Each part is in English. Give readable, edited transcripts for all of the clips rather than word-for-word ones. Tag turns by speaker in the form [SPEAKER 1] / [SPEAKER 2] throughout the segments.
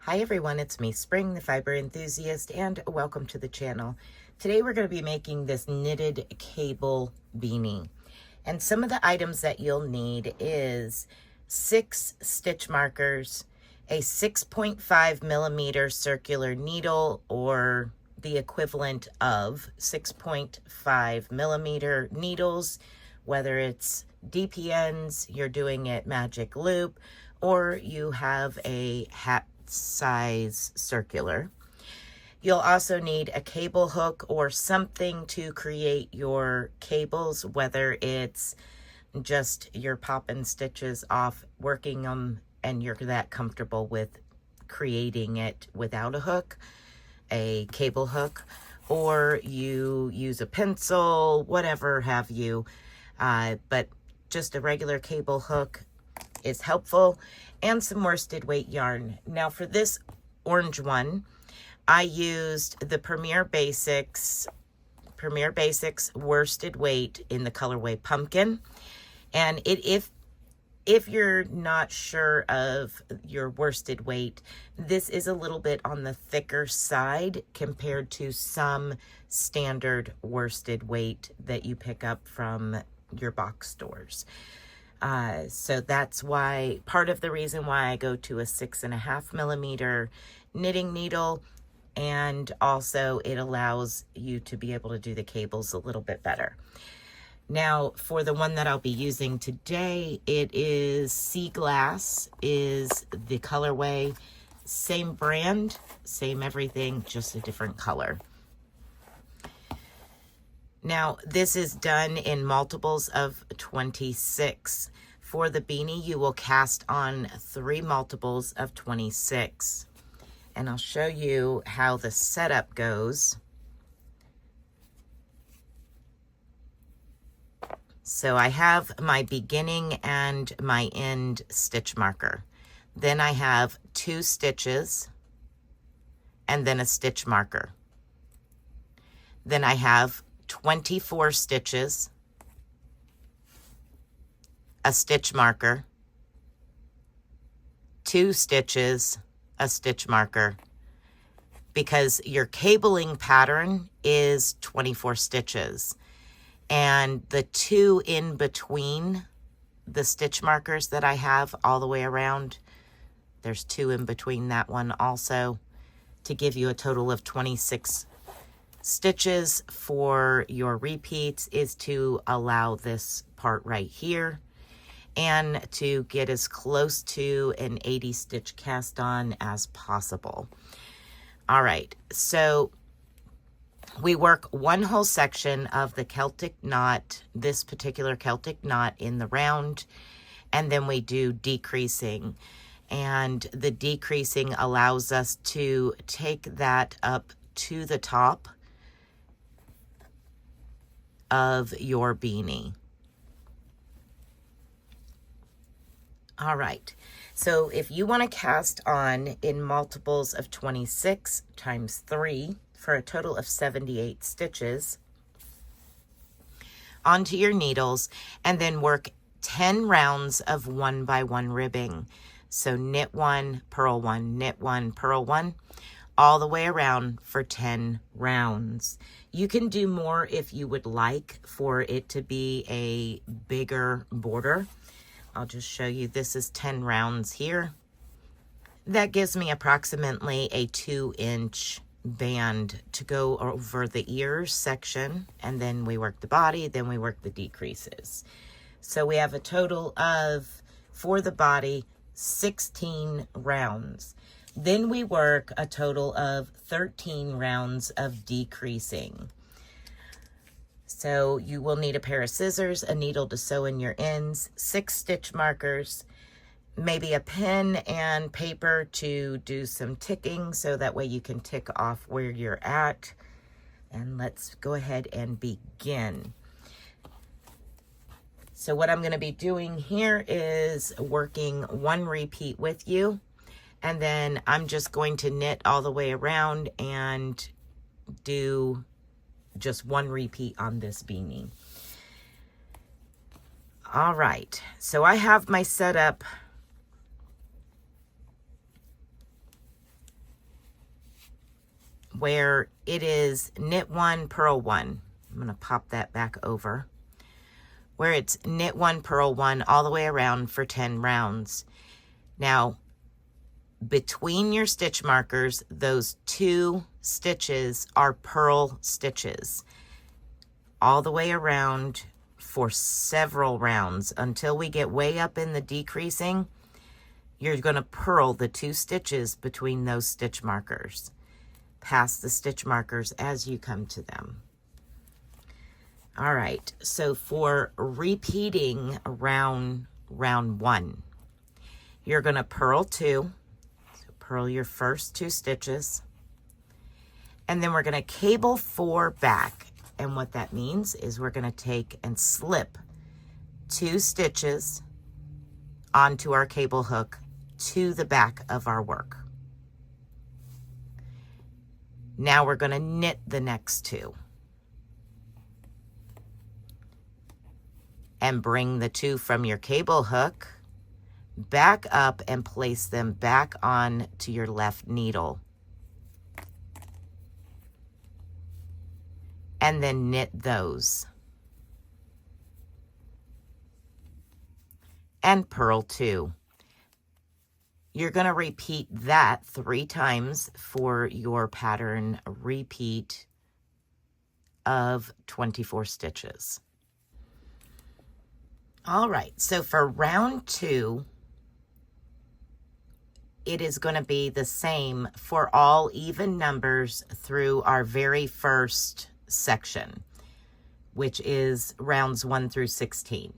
[SPEAKER 1] Hi everyone, it's me, Spring, the fiber enthusiast, and welcome to the channel. Today we're going to be making this knitted cable beanie. And some of the items that you'll need is 6 stitch markers, a 6.5 millimeter circular needle, or the equivalent of 6.5 millimeter needles, whether it's DPNs, you're doing it magic loop, or you have a hat size circular. You'll also need a cable hook or something to create your cables, whether it's just you're popping stitches off, working them, and you're that comfortable with creating it without a hook, a cable hook, or you use a pencil, whatever have you, but just a regular cable hook is helpful, and some worsted weight yarn. Now for this orange one, I used the Premier Basix worsted weight in the colorway pumpkin. And if you're not sure of your worsted weight, this is a little bit on the thicker side compared to some standard worsted weight that you pick up from your box stores. So that's why, part of the reason why I go to a 6.5 millimeter knitting needle, and also it allows you to be able to do the cables a little bit better. Now for the one that I'll be using today, it is Sea Glass is the colorway, same brand, same everything, just a different color. Now, this is done in multiples of 26. For the beanie, you will cast on 3 multiples of 26. And I'll show you how the setup goes. So I have my beginning and my end stitch marker. Then I have 2 stitches and then a stitch marker. Then I have 24 stitches, a stitch marker, 2 stitches, a stitch marker, because your cabling pattern is 24 stitches. And the 2 in between the stitch markers that I have all the way around, there's 2 in between that one also, to give you a total of 26 stitches for your repeats, is to allow this part right here and to get as close to an 80 stitch cast on as possible. All right, so we work one whole section of the Celtic knot, this particular Celtic knot in the round, and then we do decreasing. And the decreasing allows us to take that up to the top of your beanie. All right, so if you want to cast on in multiples of 26 times 3 for a total of 78 stitches onto your needles, and then work 10 rounds of 1 by 1 ribbing. So knit 1, purl 1, knit 1, purl 1, all the way around for 10 rounds. You can do more if you would like for it to be a bigger border. I'll just show you, this is 10 rounds here. That gives me approximately a 2-inch band to go over the ears section, and then we work the body, then we work the decreases. So we have a total of, for the body, 16 rounds. Then we work a total of 13 rounds of decreasing. So you will need a pair of scissors, a needle to sew in your ends, 6 stitch markers, maybe a pen and paper to do some ticking, so that way you can tick off where you're at. And let's go ahead and begin. So what I'm going to be doing here is working 1 repeat with you. And then I'm just going to knit all the way around and do just 1 repeat on this beanie. All right, so I have my setup where it is knit 1, purl 1. I'm going to pop that back over. Where it's knit 1, purl 1 all the way around for 10 rounds. Now, between your stitch markers, those 2 stitches are purl stitches all the way around for several rounds until we get way up in the decreasing. You're going to purl the 2 stitches between those stitch markers. Pass the stitch markers as you come to them. All right, so for repeating round 1, you're going to purl 2. So purl your first 2 stitches. And then we're going to cable 4 back. And what that means is we're going to take and slip 2 stitches onto our cable hook to the back of our work. Now we're going to knit the next 2. And bring the 2 from your cable hook back up and place them back on to your left needle. And then knit those. And purl 2. You're going to repeat that 3 times for your pattern repeat of 24 stitches. All right, so for round 2, it is going to be the same for all even numbers through our very first section, which is rounds 1 through 16.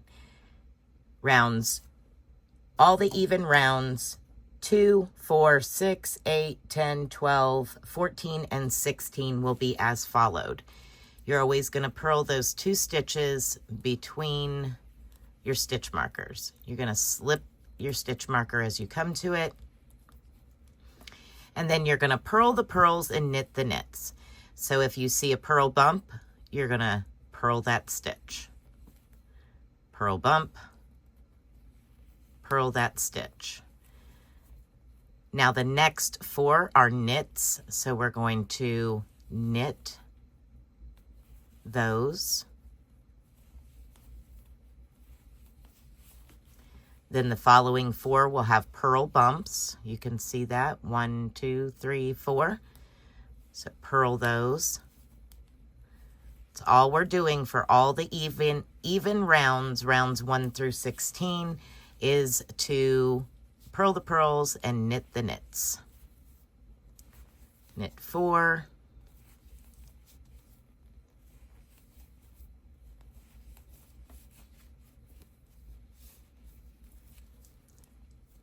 [SPEAKER 1] All the even rounds 2, 4, 6, 8, 10, 12, 14, and 16 will be as followed. You're always going to purl those 2 stitches between your stitch markers. You're going to slip your stitch marker as you come to it. And then you're going to purl the purls and knit the knits. So if you see a purl bump, you're going to purl that stitch. Purl bump, purl that stitch. Now the next 4 are knits, so we're going to knit those. Then the following 4 will have purl bumps. You can see that, 1, 2, 3, 4. So purl those. That's all we're doing for all the even rounds 1 through 16, is to purl the purls and knit the knits. Knit 4.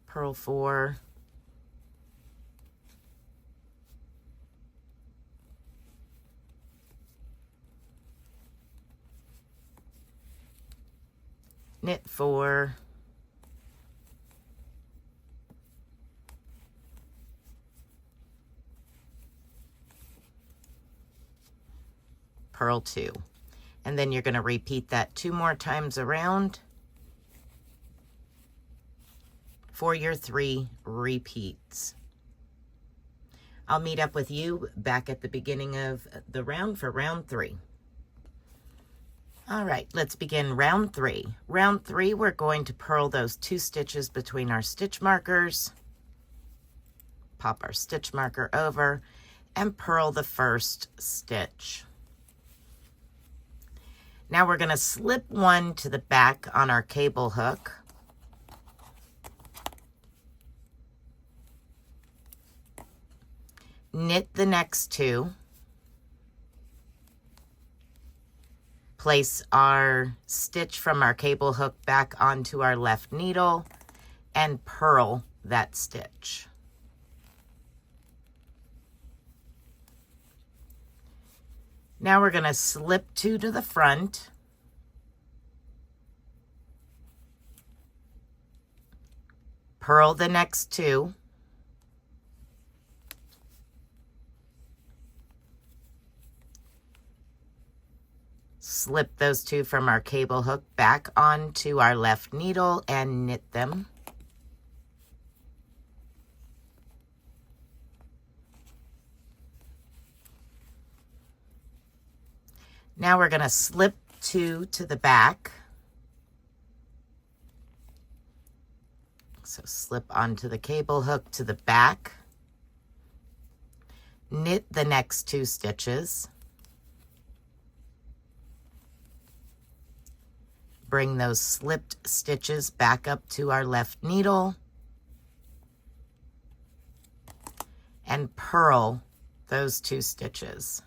[SPEAKER 1] Purl 4. Knit 4. Purl 2. And then you're going to repeat that 2 more times around for your 3 repeats. I'll meet up with you back at the beginning of the round for round 3. All right, let's begin round 3. Round 3, we're going to purl those 2 stitches between our stitch markers, pop our stitch marker over, and purl the first stitch. Now we're going to slip 1 to the back on our cable hook. Knit the next 2. Place our stitch from our cable hook back onto our left needle and purl that stitch. Now we're going to slip 2 to the front. Purl the next 2. Slip those 2 from our cable hook back onto our left needle and knit them. Now we're going to slip 2 to the back. So slip onto the cable hook to the back. Knit the next 2 stitches. Bring those slipped stitches back up to our left needle and purl those 2 stitches.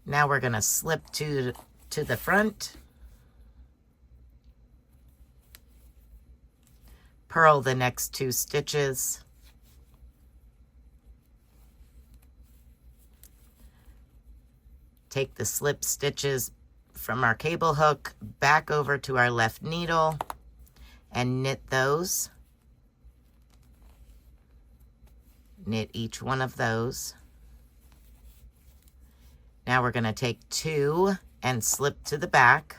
[SPEAKER 1] Now we're going to slip 2 to the front, purl the next 2 stitches, take the slip stitches from our cable hook back over to our left needle and knit those. Knit each one of those. Now we're going to take 2 and slip to the back.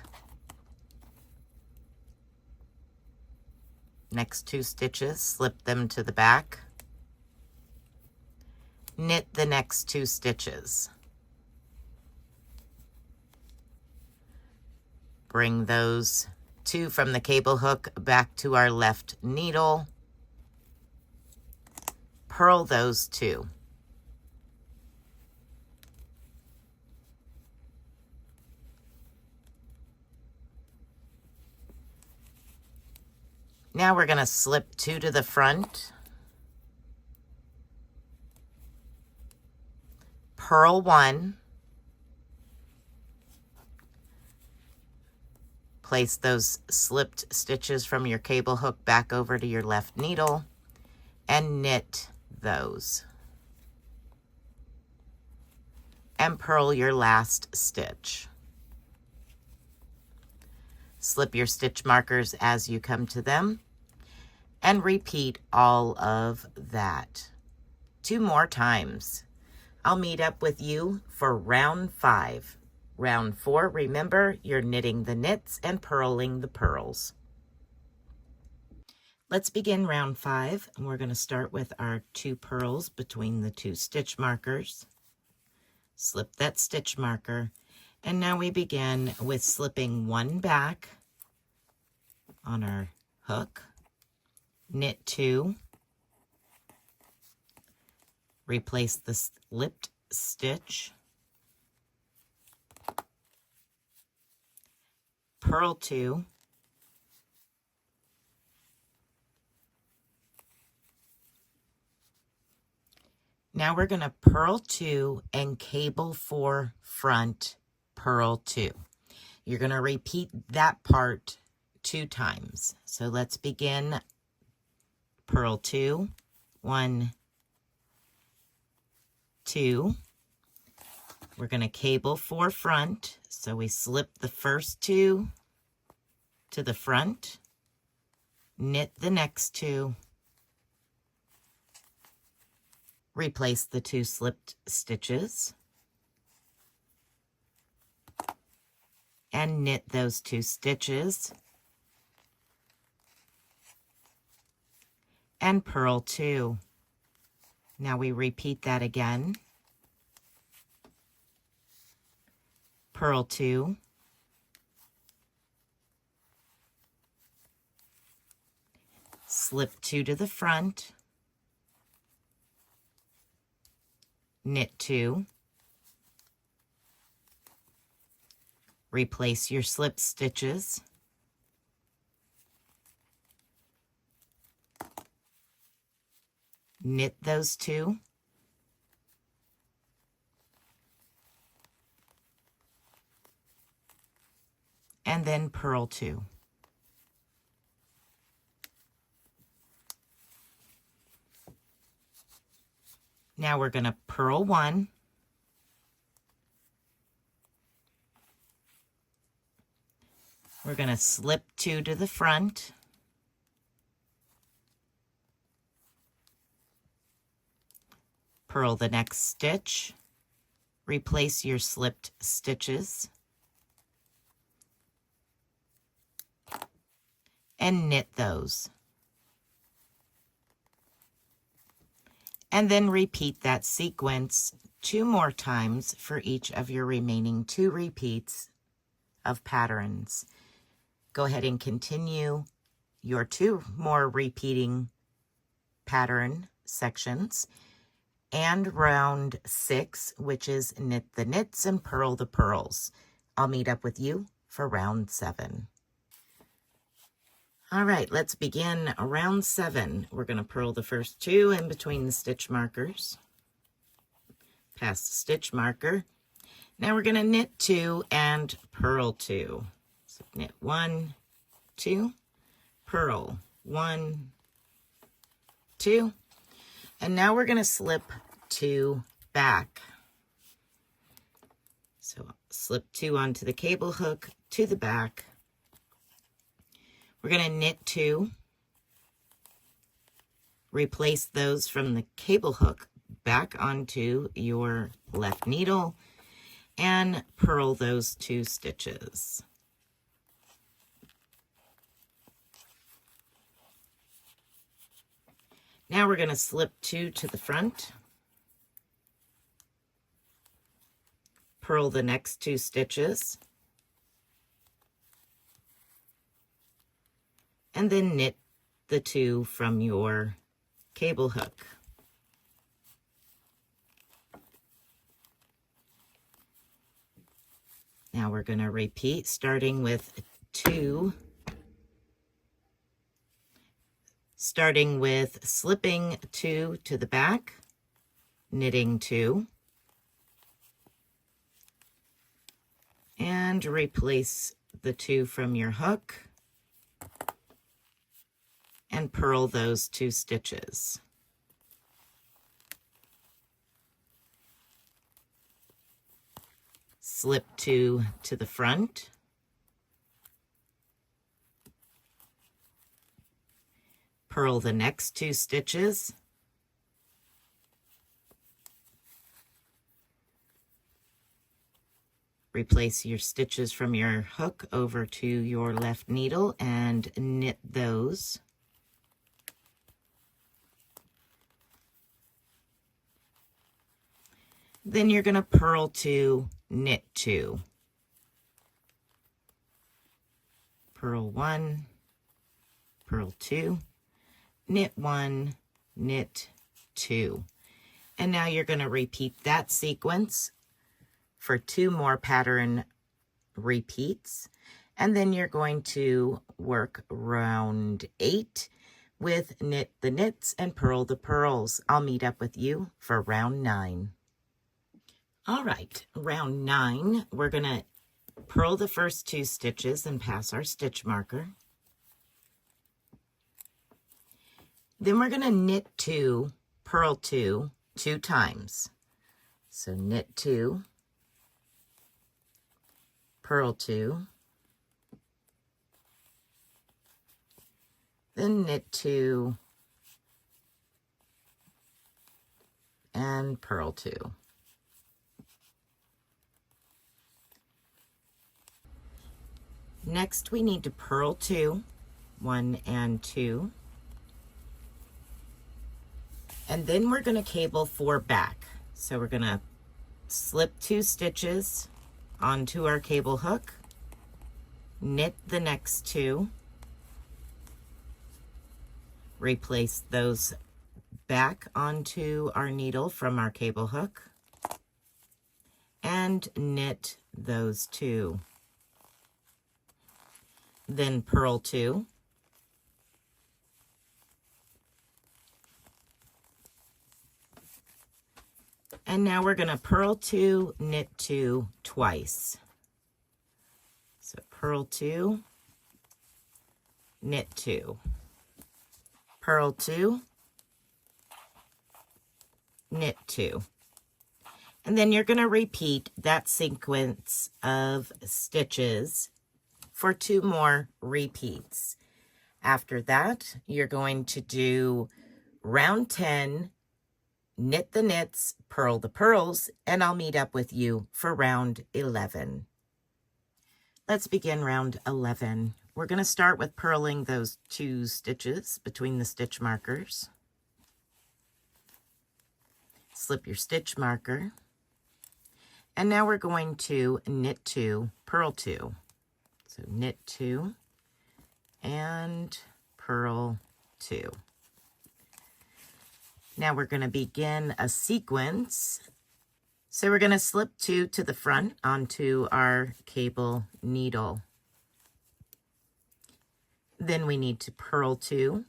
[SPEAKER 1] Next 2 stitches, slip them to the back. Knit the next 2 stitches. Bring those 2 from the cable hook back to our left needle. Purl those 2. Now we're going to slip 2 to the front, purl 1, place those slipped stitches from your cable hook back over to your left needle and knit those. And purl your last stitch. Slip your stitch markers as you come to them. And repeat all of that 2 more times. I'll meet up with you for round 5. Round 4, remember, you're knitting the knits and purling the purls. Let's begin round 5, and we're going to start with our 2 purls between the 2 stitch markers. Slip that stitch marker, and now we begin with slipping 1 back on our hook. Knit 2, replace the slipped stitch, purl 2, now we're going to purl 2 and cable 4 front, purl 2. You're going to repeat that part 2 times. So let's begin. Purl 2, 1, 2. We're going to cable 4 front, so we slip the first 2 to the front, knit the next 2, replace the 2 slipped stitches, and knit those 2 stitches, and purl 2. Now we repeat that again. Purl 2, slip 2 to the front, knit 2, replace your slip stitches, knit those 2, and then purl 2. Now we're going to purl 1, we're going to slip 2 to the front, purl the next stitch, replace your slipped stitches, and knit those. And then repeat that sequence 2 more times for each of your remaining 2 repeats of patterns. Go ahead and continue your 2 more repeating pattern sections and round 6, which is knit the knits and purl the purls. I'll meet up with you for round 7. All right, let's begin round 7. We're going to purl the first 2 in between the stitch markers. Past the stitch marker. Now we're going to knit 2 and purl 2. So knit 1, 2, purl 1, 2, and now we're going to slip 2 back. So slip 2 onto the cable hook to the back. We're going to knit 2, replace those from the cable hook back onto your left needle, and purl those 2 stitches. Now we're going to slip 2 to the front, purl the next 2 stitches, and then knit the 2 from your cable hook. Now we're going to repeat, starting with slipping 2 to the back, knitting 2, and replace the 2 from your hook and purl those 2 stitches. Slip 2 to the front, purl the next 2 stitches, replace your stitches from your hook over to your left needle and knit those. Then you're going to purl 2, knit 2. Purl 1, purl 2, knit 1, knit 2. And now you're going to repeat that sequence for 2 more pattern repeats. And then you're going to work round 8 with knit the knits and purl the purls. I'll meet up with you for round 9. All right, round 9, we're going to purl the first 2 stitches and pass our stitch marker. Then we're going to knit 2, purl 2, 2 times. So knit 2, purl 2, then knit 2, and purl 2. Next, we need to purl 2, 1 and 2. And then we're going to cable 4 back. So we're going to slip 2 stitches onto our cable hook, knit the next 2, replace those back onto our needle from our cable hook, and knit those 2. Then purl 2, and now we're going to purl 2, knit 2 twice. So purl 2, knit 2, purl 2, knit 2. And then you're going to repeat that sequence of stitches for 2 more repeats. After that, you're going to do round 10, knit the knits, purl the purls, and I'll meet up with you for round 11. Let's begin round 11. We're going to start with purling those 2 stitches between the stitch markers. slip your stitch marker. And now we're going to knit 2, purl 2. So knit 2 and purl 2. Now we're going to begin a sequence. So we're going to slip 2 to the front onto our cable needle. Then we need to purl 2.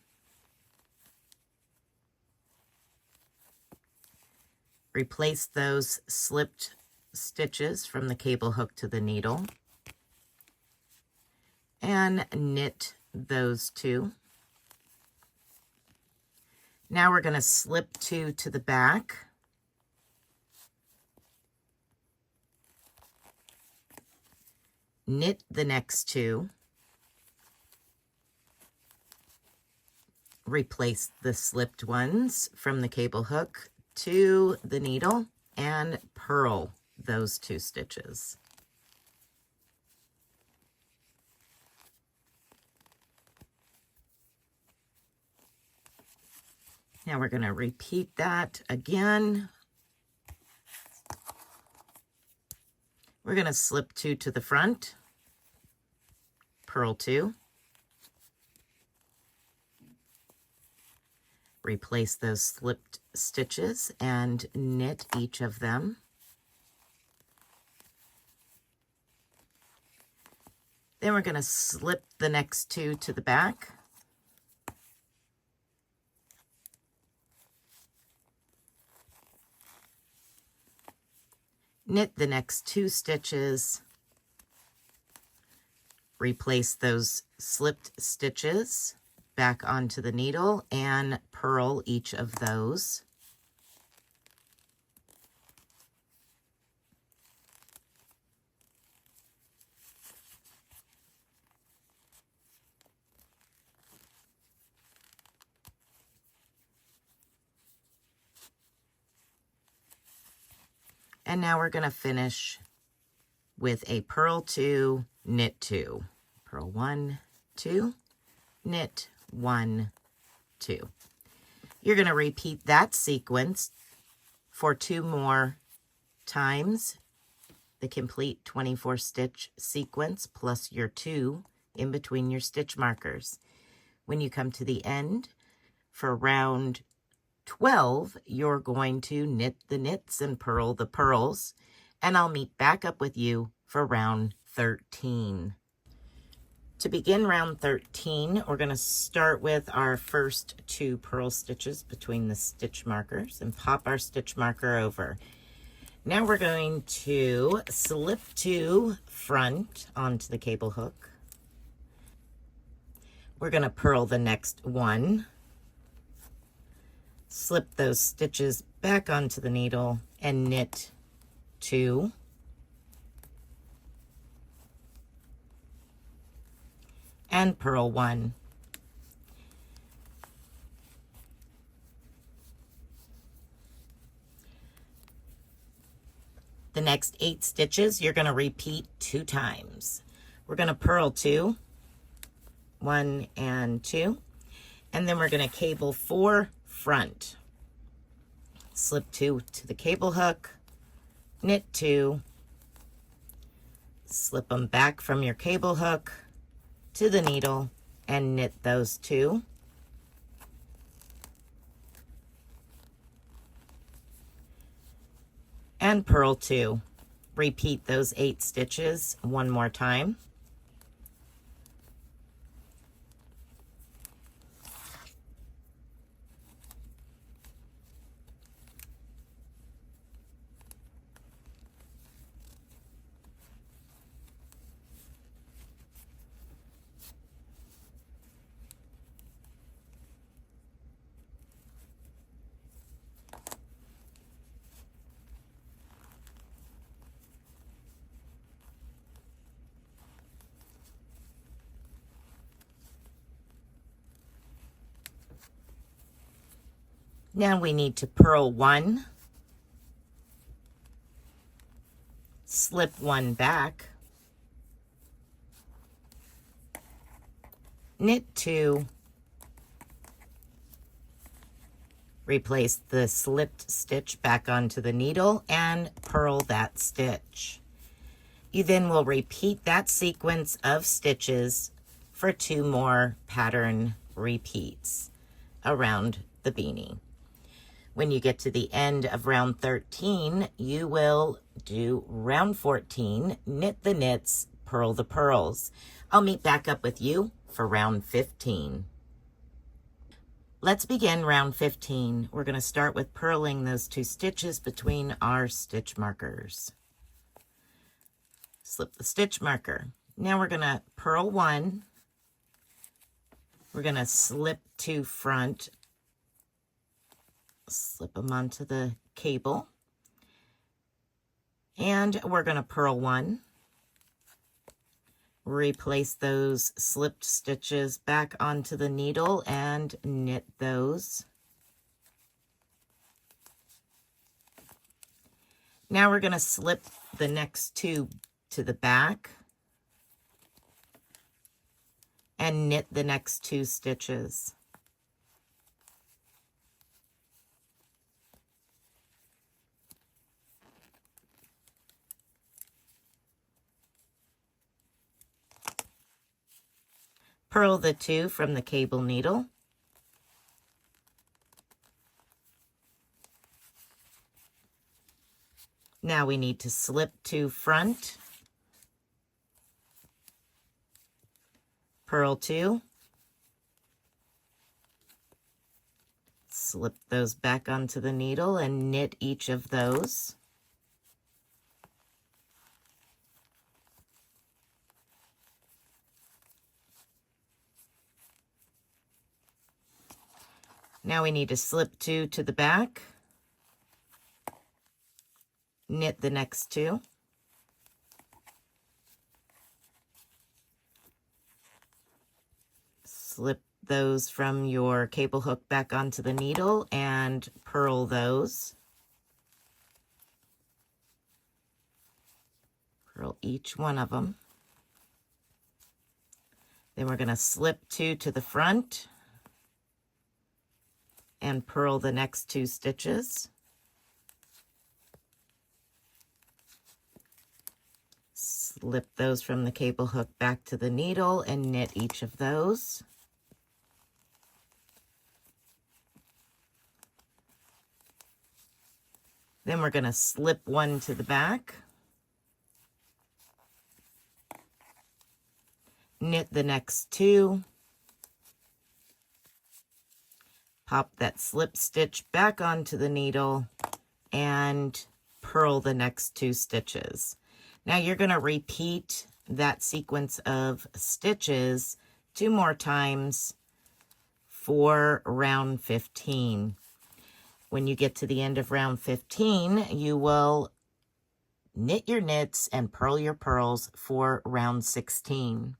[SPEAKER 1] Replace those slipped stitches from the cable hook to the needle. And knit those 2. Now we're going to slip 2 to the back. Knit the next 2. Replace the slipped ones from the cable hook to the needle and purl those 2 stitches. Now we're going to repeat that again. We're going to slip 2 to the front, purl 2, replace those slipped stitches and knit each of them. Then we're going to slip the next 2 to the back. Knit the next 2 stitches, replace those slipped stitches back onto the needle and purl each of those. And now we're going to finish with a purl 2, knit 2. Purl 1, 2, knit 1, 2. You're going to repeat that sequence for 2 more times, the complete 24 stitch sequence plus your 2 in between your stitch markers. When you come to the end for round 12, you're going to knit the knits and purl the purls, and I'll meet back up with you for round 13. To begin round 13, we're going to start with our first 2 purl stitches between the stitch markers and pop our stitch marker over. Now we're going to slip 2 front onto the cable hook. We're going to purl the next 1. Slip those stitches back onto the needle and knit 2. And purl 1. The next 8 stitches, you're going to repeat 2 times. We're going to purl 2, 1 and 2, and then we're going to cable 4 front. Slip 2 to the cable hook, knit 2, slip them back from your cable hook to the needle and knit those 2. And purl 2. Repeat those 8 stitches 1 more time. Now we need to purl 1, slip 1 back, knit 2, Replace the slipped stitch back onto the needle and purl that stitch. You then will repeat that sequence of stitches for 2 more pattern repeats around the beanie. When you get to the end of round 13, you will do round 14, knit the knits, purl the purls. I'll meet back up with you for round 15. Let's begin round 15. We're going to start with purling those 2 stitches between our stitch markers. Slip the stitch marker. Now we're going to purl 1. We're going to slip 2 front, slip them onto the cable, and we're going to purl 1. Replace those slipped stitches back onto the needle and knit those. Now we're going to slip the next 2 to the back and knit the next 2 stitches. Purl the 2 from the cable needle. Now we need to slip 2 front, purl 2, slip those back onto the needle and knit each of those. Now we need to slip 2 to the back, knit the next 2, slip those from your cable hook back onto the needle and purl those. Purl each one of them. Then we're going to slip 2 to the front and purl the next 2 stitches. Slip those from the cable hook back to the needle and knit each of those. Then we're going to slip 1 to the back, knit the next 2, pop that slip stitch back onto the needle and purl the next 2 stitches. Now you're going to repeat that sequence of stitches 2 more times for round 15. When you get to the end of round 15, you will knit your knits and purl your purls for round 16.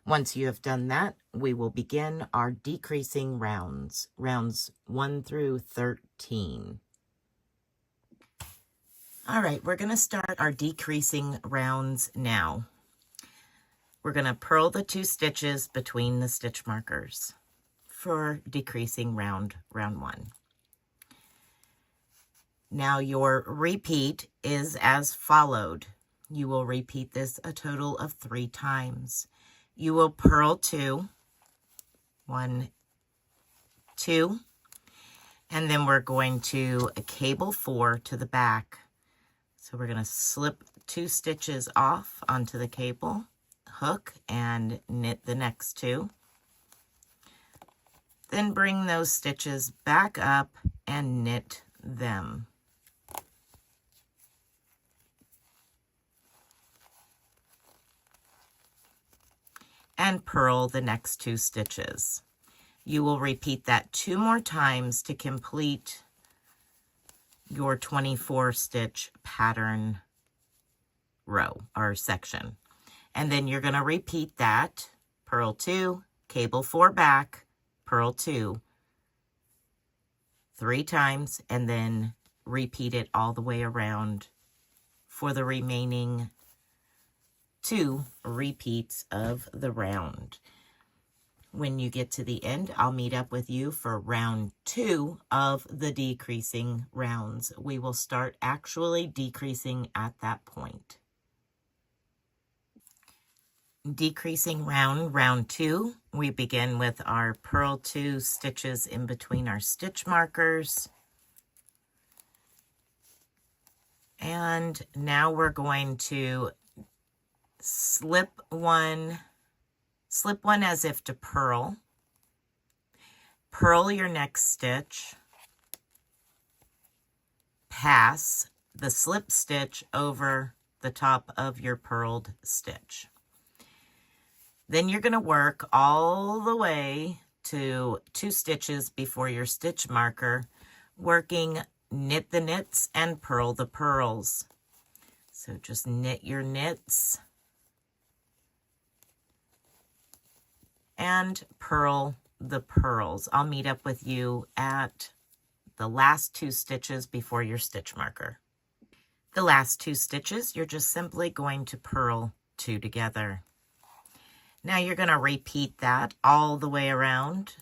[SPEAKER 1] Once you have done that, we will begin our decreasing rounds, rounds 1 through 13. All right, we're going to start our decreasing rounds now. We're going to purl the 2 stitches between the stitch markers for decreasing round 1. Now your repeat is as followed. You will repeat this a total of 3 times. You will purl 2, 1, 2, and then we're going to cable 4 to the back. So we're going to slip 2 stitches off onto the cable hook and knit the next 2. Then bring those stitches back up and knit them. And purl the next 2 stitches. You will repeat that 2 more times to complete your 24 stitch pattern row or section. And then you're going to repeat that, purl 2, cable 4 back, purl 2, 3 times, and then repeat it all the way around for the remaining 2 repeats of the round. When you get to the end, I'll meet up with you for round 2 of the decreasing rounds. We will start actually decreasing at that point. Decreasing round 2, we begin with our purl 2 stitches in between our stitch markers. And now we're going to slip one as if to purl. Purl your next stitch. Pass the slip stitch over the top of your purled stitch. Then you're going to work all the way to 2 stitches before your stitch marker, working knit the knits and purl the purls. So just knit your knits and purl the purls. I'll meet up with you at the last 2 stitches before your stitch marker. The last 2 stitches, you're just simply going to purl 2 together. Now you're going to repeat that all the way around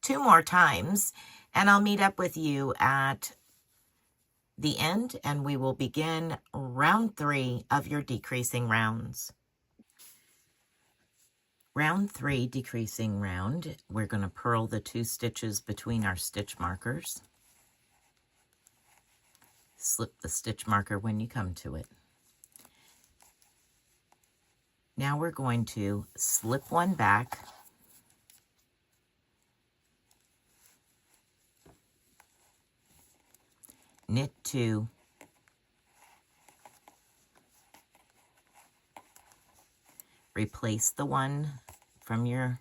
[SPEAKER 1] 2 more times, and I'll meet up with you at the end, and we will begin round 3 of your decreasing rounds. Round 3 decreasing round, we're going to purl the 2 stitches between our stitch markers. Slip the stitch marker when you come to it. Now we're going to slip one back, knit 2, replace the one from your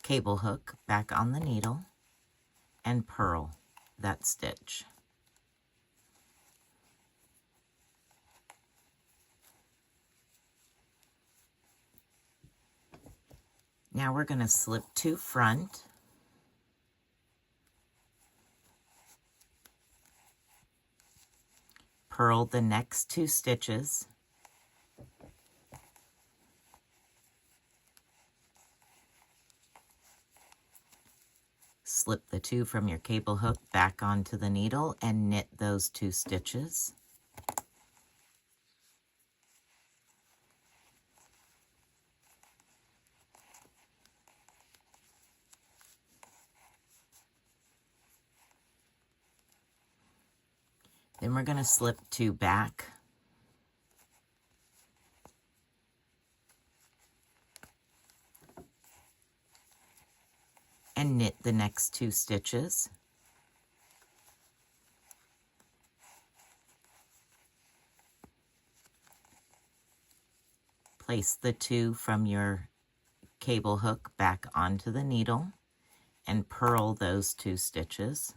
[SPEAKER 1] cable hook back on the needle, and purl that stitch. Now we're going to slip 2 front, purl the next 2 stitches, slip the 2 from your cable hook back onto the needle and knit those 2 stitches. Then we're going to slip 2 back, and knit the next 2 stitches. Place the 2 from your cable hook back onto the needle and purl those 2 stitches.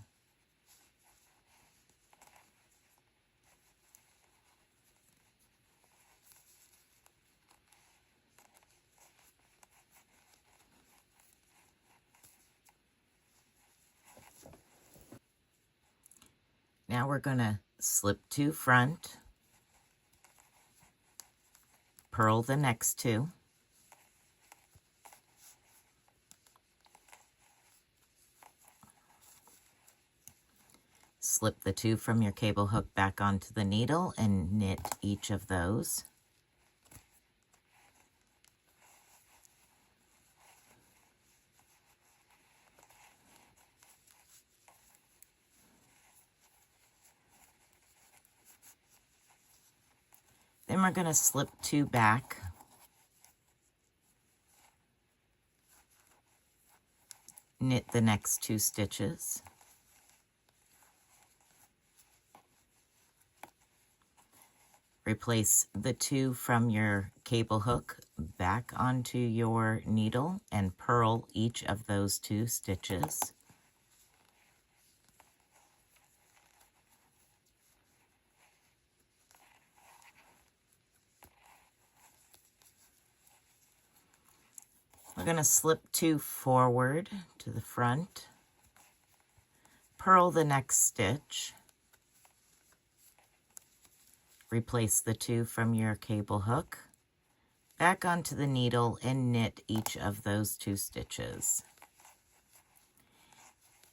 [SPEAKER 1] Now we're going to slip 2 front, purl the next 2, slip the 2 from your cable hook back onto the needle and knit each of those. Then we're going to slip 2 back, knit the next 2 stitches, replace the 2 from your cable hook back onto your needle and purl each of those 2 stitches. We're going to slip 2 forward to the front, purl the next stitch, replace the 2 from your cable hook back onto the needle and knit each of those 2 stitches.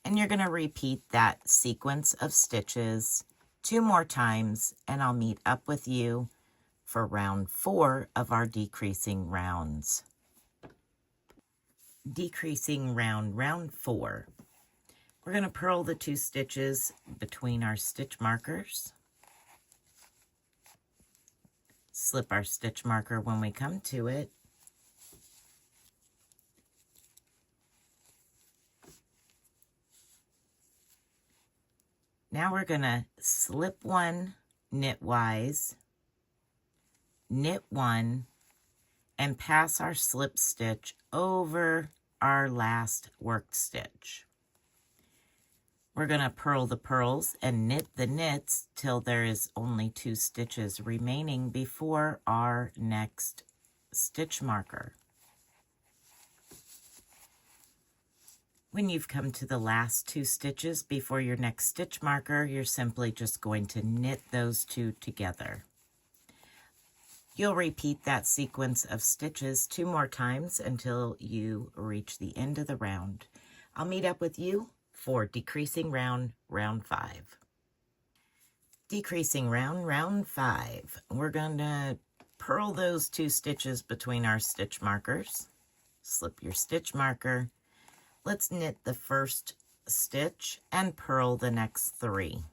[SPEAKER 1] And you're going to repeat that sequence of stitches 2 more times, and I'll meet up with you for round 4 of our decreasing rounds. Decreasing round 4. We're going to purl the 2 stitches between our stitch markers. Slip our stitch marker when we come to it. Now we're going to slip 1 knitwise, knit 1, and pass our slip stitch over our last worked stitch. We're going to purl the purls and knit the knits till there is only 2 stitches remaining before our next stitch marker. When you've come to the last 2 stitches before your next stitch marker, you're simply just going to knit those 2 together. You'll repeat that sequence of stitches 2 more times until you reach the end of the round. I'll meet up with you for decreasing round 5. Decreasing round 5. We're going to purl those 2 stitches between our stitch markers. Slip your stitch marker. Let's knit the first stitch and purl the next 3.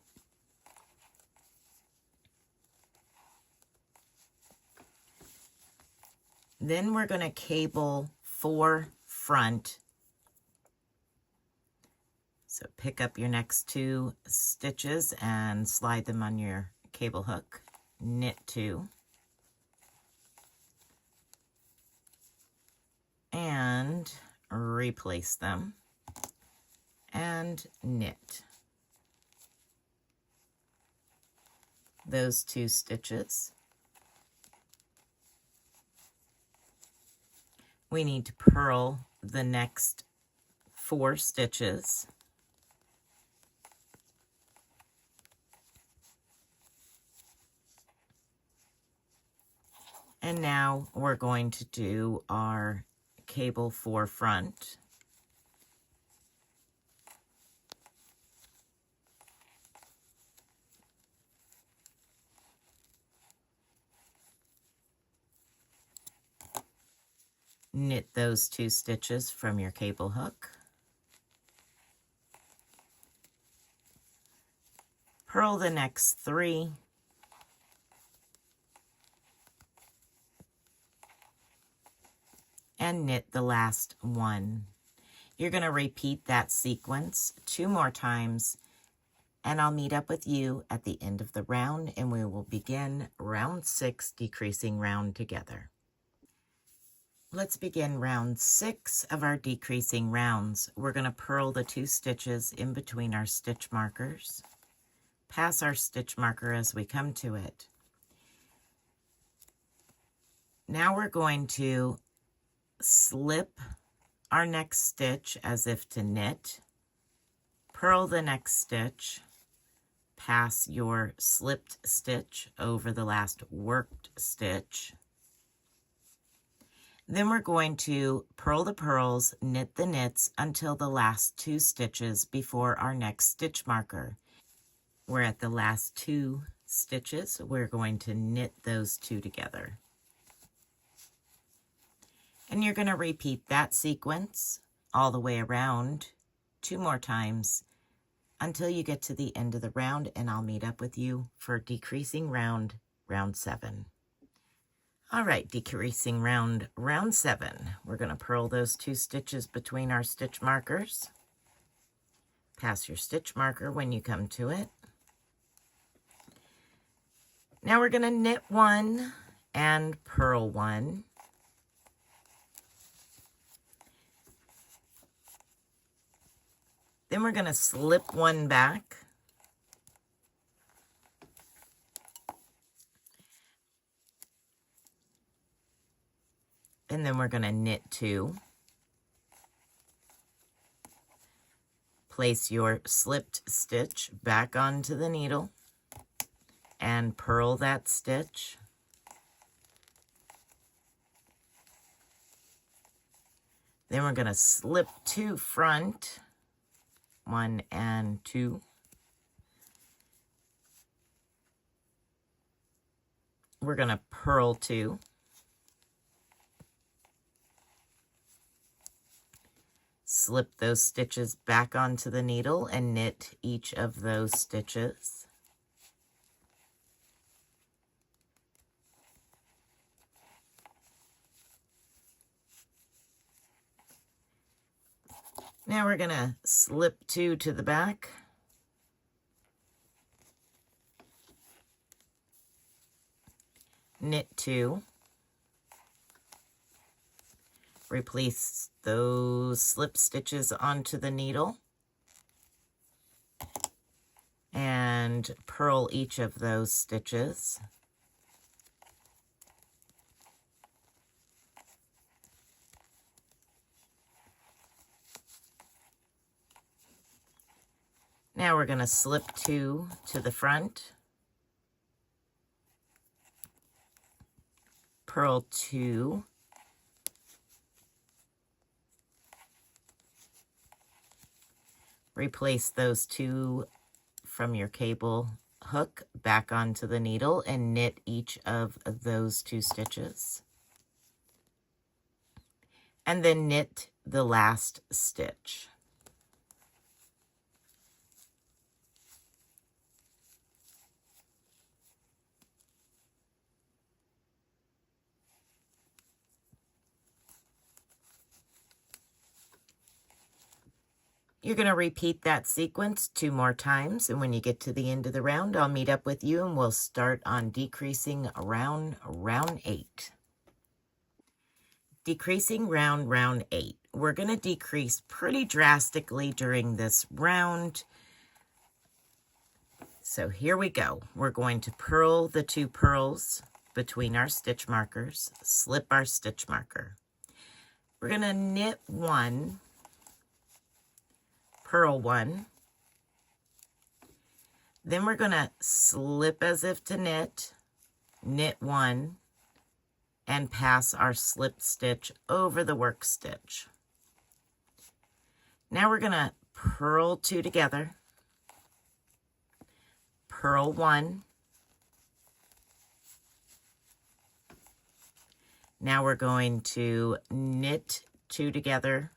[SPEAKER 1] Then we're going to cable 4 front. So pick up your next 2 stitches and slide them on your cable hook. Knit 2. And replace them and knit those 2 stitches. We need to purl the next 4 stitches. And now we're going to do our cable 4 front. Knit those 2 stitches from your cable hook. Purl the next 3. And knit the last 1. You're going to repeat that sequence 2 more times, and I'll meet up with you at the end of the round, and we will begin round 6 decreasing round together. Let's begin round 6 of our decreasing rounds. We're going to purl the 2 stitches in between our stitch markers. Pass our stitch marker as we come to it. Now we're going to slip our next stitch as if to knit, purl the next stitch, pass your slipped stitch over the last worked stitch. Then we're going to purl the purls, knit the knits until the last 2 stitches before our next stitch marker. We're at the last 2 stitches. We're going to knit those 2 together. And you're going to repeat that sequence all the way around 2 more times until you get to the end of the round, and I'll meet up with you for decreasing round 7. All right, decreasing round 7. We're going to purl those 2 stitches between our stitch markers. Pass your stitch marker when you come to it. Now we're going to knit 1 and purl 1. Then we're going to slip 1 back. And then we're going to knit 2. Place your slipped stitch back onto the needle and purl that stitch. Then we're going to slip 2 front, 1 and 2. We're going to purl 2. Slip those stitches back onto the needle and knit each of those stitches. Now we're going to slip 2 to the back. Knit 2. Replace those slip stitches onto the needle and purl each of those stitches. Now we're going to slip 2 to the front, purl 2, replace those 2 from your cable hook back onto the needle and knit each of those 2 stitches. And then knit the last stitch. You're going to repeat that sequence 2 more times, and when you get to the end of the round, I'll meet up with you and we'll start on decreasing around round 8. Decreasing round 8. We're going to decrease pretty drastically during this round. So here we go. We're going to purl the 2 purls between our stitch markers, slip our stitch marker. We're going to knit 1, purl 1, then we're going to slip as if to knit, knit 1, and pass our slip stitch over the work stitch. Now we're going to purl 2 together, purl 1, now we're going to knit 2 together,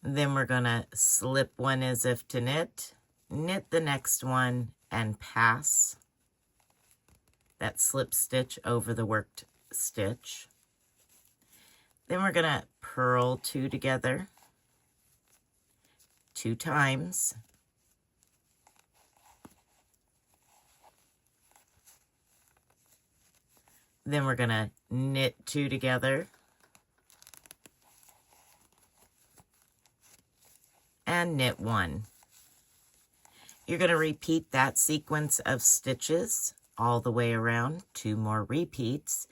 [SPEAKER 1] then we're going to slip 1 as if to knit, knit the next one, and pass that slip stitch over the worked stitch. Then we're going to purl 2 together 2 times. Then we're going to knit 2 together and knit 1. You're going to repeat that sequence of stitches all the way around, 2 more repeats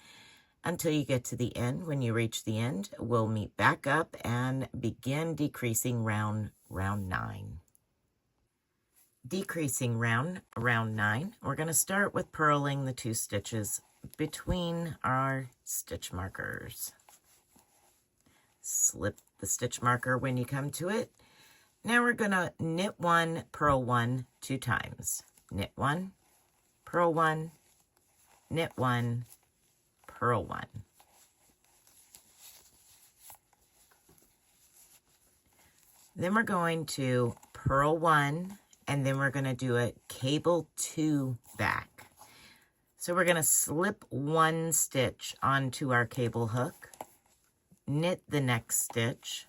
[SPEAKER 1] until you get to the end. When you reach the end, we'll meet back up and begin decreasing round 9. Decreasing round 9, we're going to start with purling the 2 stitches between our stitch markers. Slip the stitch marker when you come to it. Now we're going to knit 1, purl 1 2 times. Knit 1, purl 1, knit 1, purl 1. Then we're going to purl 1, and then we're going to do a cable 2 back. So we're going to slip 1 stitch onto our cable hook, knit the next stitch,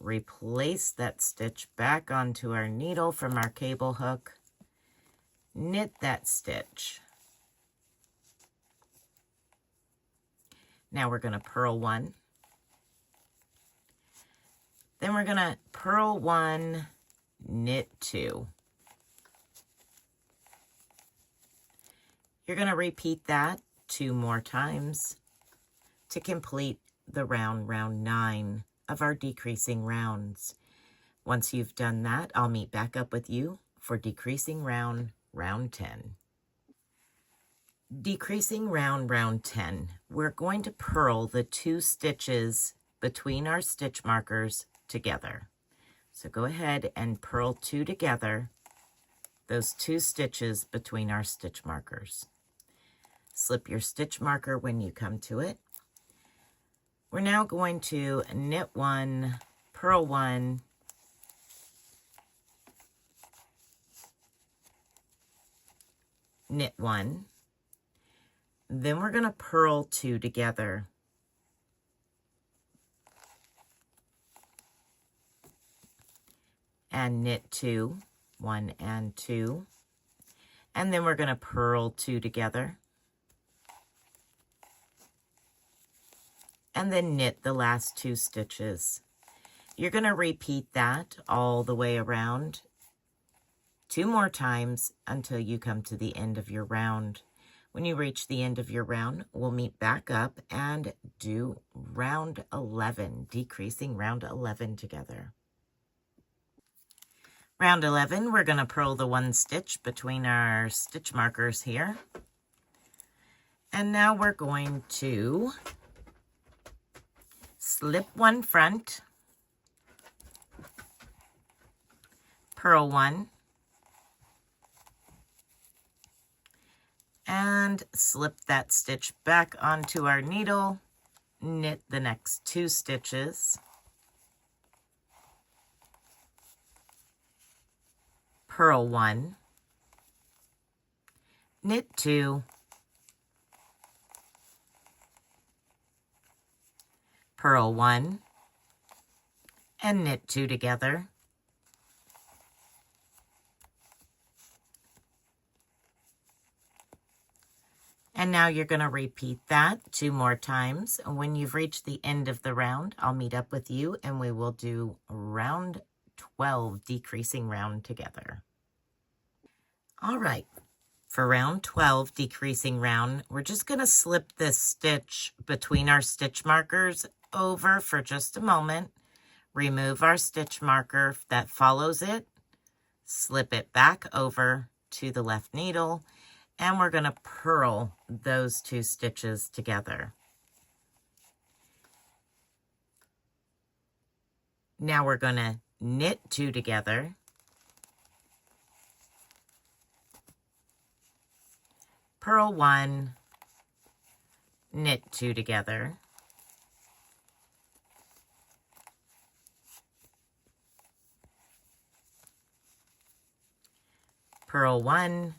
[SPEAKER 1] replace that stitch back onto our needle from our cable hook, knit that stitch. Now we're going to purl 1. Then we're going to purl 1, knit 2. You're going to repeat that 2 more times to complete the round 9 of our decreasing rounds. Once you've done that, I'll meet back up with you for decreasing round 10. Decreasing round 10. We're going to purl the 2 stitches between our stitch markers together. So go ahead and purl 2 together, those 2 stitches between our stitch markers. Slip your stitch marker when you come to it. We're now going to knit 1, purl 1, knit 1. Then we're going to purl 2 together. And knit 2, 1 and 2. And then we're going to purl 2 together. And then knit the last 2 stitches. You're going to repeat that all the way around 2 more times until you come to the end of your round. When you reach the end of your round, we'll meet back up and do round 11, decreasing round 11 together. Round 11, we're going to purl the 1 stitch between our stitch markers here. And now we're going to slip 1 front, purl 1, and slip that stitch back onto our needle, knit the next 2 stitches, purl 1, knit 2, purl 1, and knit 2 together. And now you're going to repeat that 2 more times. And when you've reached the end of the round, I'll meet up with you and we will do round 12, decreasing round together. All right, for round 12, decreasing round, we're just going to slip this stitch between our stitch markers over for just a moment. Remove our stitch marker that follows it, slip it back over to the left needle, and we're going to purl those 2 stitches together. Now we're going to knit 2 together, purl 1, knit 2 together, purl 1,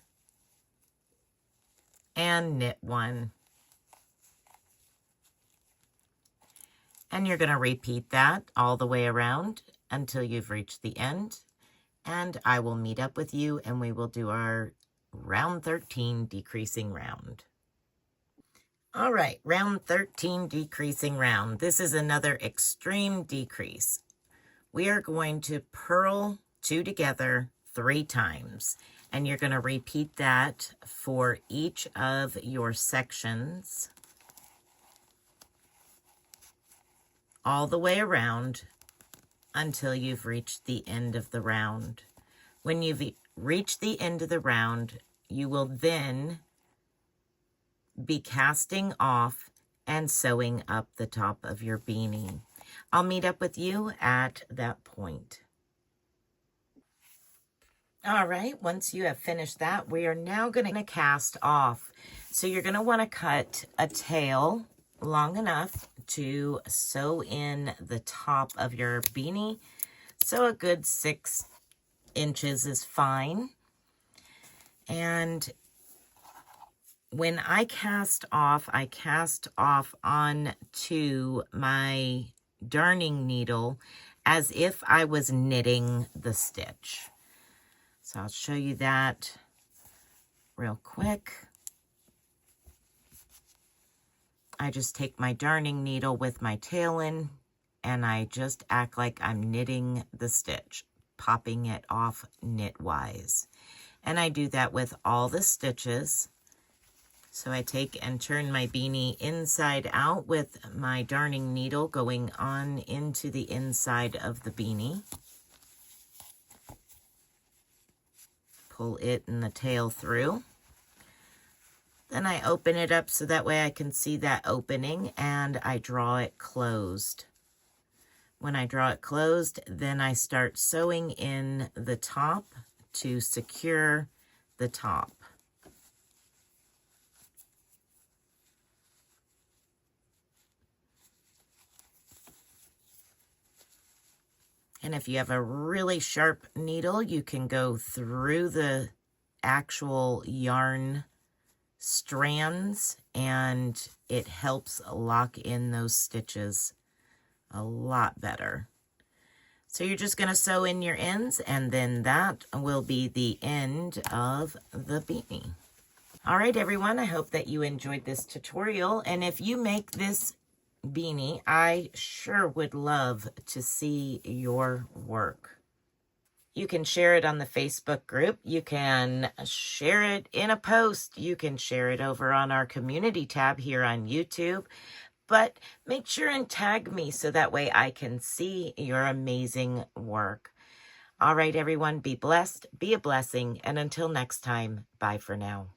[SPEAKER 1] and knit 1. And you're going to repeat that all the way around until you've reached the end. And I will meet up with you and we will do our round 13 decreasing round. All right, round 13 decreasing round. This is another extreme decrease. We are going to purl 2 together 3 times. And you're going to repeat that for each of your sections all the way around until you've reached the end of the round. When you've reached the end of the round, you will then be casting off and sewing up the top of your beanie. I'll meet up with you at that point. All right, once you have finished that, we are now going to cast off. So you're going to want to cut a tail long enough to sew in the top of your beanie. So a good 6 inches is fine. And when I cast off onto my darning needle as if I was knitting the stitch. So I'll show you that real quick. I just take my darning needle with my tail in and I just act like I'm knitting the stitch, popping it off knitwise. And I do that with all the stitches. So I take and turn my beanie inside out with my darning needle going on into the inside of the beanie. Pull it and the tail through. Then I open it up so that way I can see that opening, and I draw it closed. When I draw it closed, then I start sewing in the top to secure the top. And if you have a really sharp needle, you can go through the actual yarn strands, and it helps lock in those stitches a lot better. So you're just going to sew in your ends, and then that will be the end of the beanie. All right, everyone, I hope that you enjoyed this tutorial, and if you make this beanie, I sure would love to see your work. You can share it on the Facebook group. You can share it in a post. You can share it over on our community tab here on YouTube. But make sure and tag me so that way I can see your amazing work. All right, everyone, be blessed, be a blessing, and until next time, bye for now.